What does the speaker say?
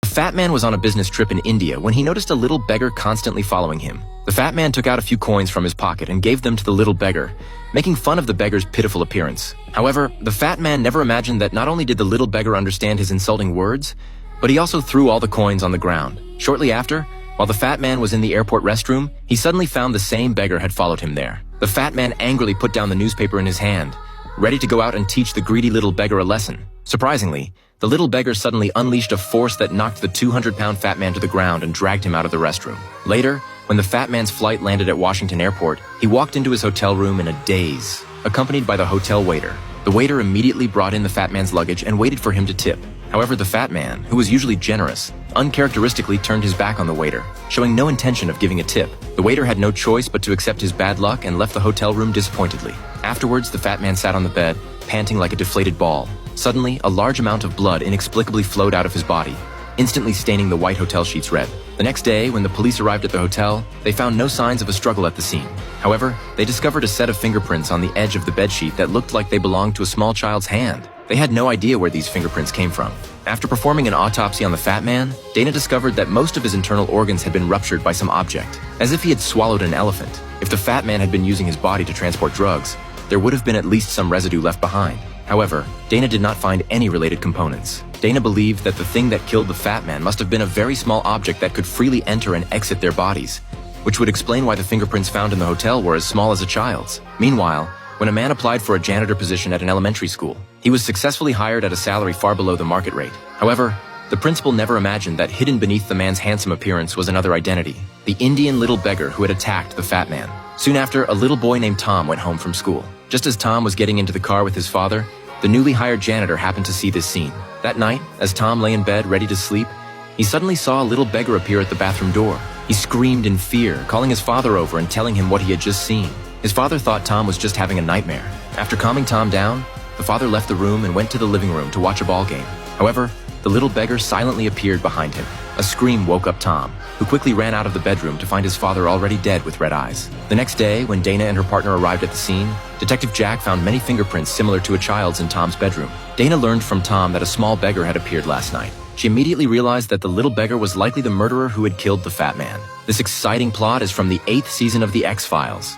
Fat Man was on a business trip in India when he noticed a little beggar constantly following him. The Fat Man took out a few coins from his pocket and gave them to the little beggar, making fun of the beggar's pitiful appearance. However, the Fat Man never imagined that not only did the little beggar understand his insulting words, but he also threw all the coins on the ground. Shortly after, while the Fat Man was in the airport restroom, he suddenly found the same beggar had followed him there. The Fat Man angrily put down the newspaper in his hand, ready to go out and teach the greedy little beggar a lesson. Surprisingly, the little beggar suddenly unleashed a force that knocked the 200-pound Fat Man to the ground and dragged him out of the restroom. Later, when the Fat Man's flight landed at Washington Airport, he walked into his hotel room in a daze, accompanied by the hotel waiter. The waiter immediately brought in the Fat Man's luggage and waited for him to tip. However, the Fat Man, who was usually generous, uncharacteristically turned his back on the waiter, showing no intention of giving a tip. The waiter had no choice but to accept his bad luck and left the hotel room disappointedly. Afterwards, the Fat Man sat on the bed, panting like a deflated ball. Suddenly, a large amount of blood inexplicably flowed out of his body, instantly staining the white hotel sheets red. The next day, when the police arrived at the hotel, they found no signs of a struggle at the scene. However, they discovered a set of fingerprints on the edge of the bedsheet that looked like they belonged to a small child's hand. They had no idea where these fingerprints came from. After performing an autopsy on the Fat Man, Dana discovered that most of his internal organs had been ruptured by some object, as if he had swallowed an elephant. If the Fat Man had been using his body to transport drugs, there would have been at least some residue left behind. However, Dana did not find any related components. Dana believed that the thing that killed the Fat Man must have been a very small object that could freely enter and exit their bodies, which would explain why the fingerprints found in the hotel were as small as a child's. Meanwhile, when a man applied for a janitor position at an elementary school, he was successfully hired at a salary far below the market rate. However, the principal never imagined that hidden beneath the man's handsome appearance was another identity, the Indian little beggar who had attacked the Fat Man. Soon after, a little boy named Tom went home from school. Just as Tom was getting into the car with his father, the newly hired janitor happened to see this scene. That night, as Tom lay in bed ready to sleep, he suddenly saw a little beggar appear at the bathroom door. He screamed in fear, calling his father over and telling him what he had just seen. His father thought Tom was just having a nightmare. After calming Tom down, the father left the room and went to the living room to watch a ball game. However, the little beggar silently appeared behind him. A scream woke up Tom, who quickly ran out of the bedroom to find his father already dead with red eyes. The next day, when Dana and her partner arrived at the scene, Detective Jack found many fingerprints similar to a child's in Tom's bedroom. Dana learned from Tom that a small beggar had appeared last night. She immediately realized that the little beggar was likely the murderer who had killed the Fat Man. This exciting plot is from the 8th season of The X-Files.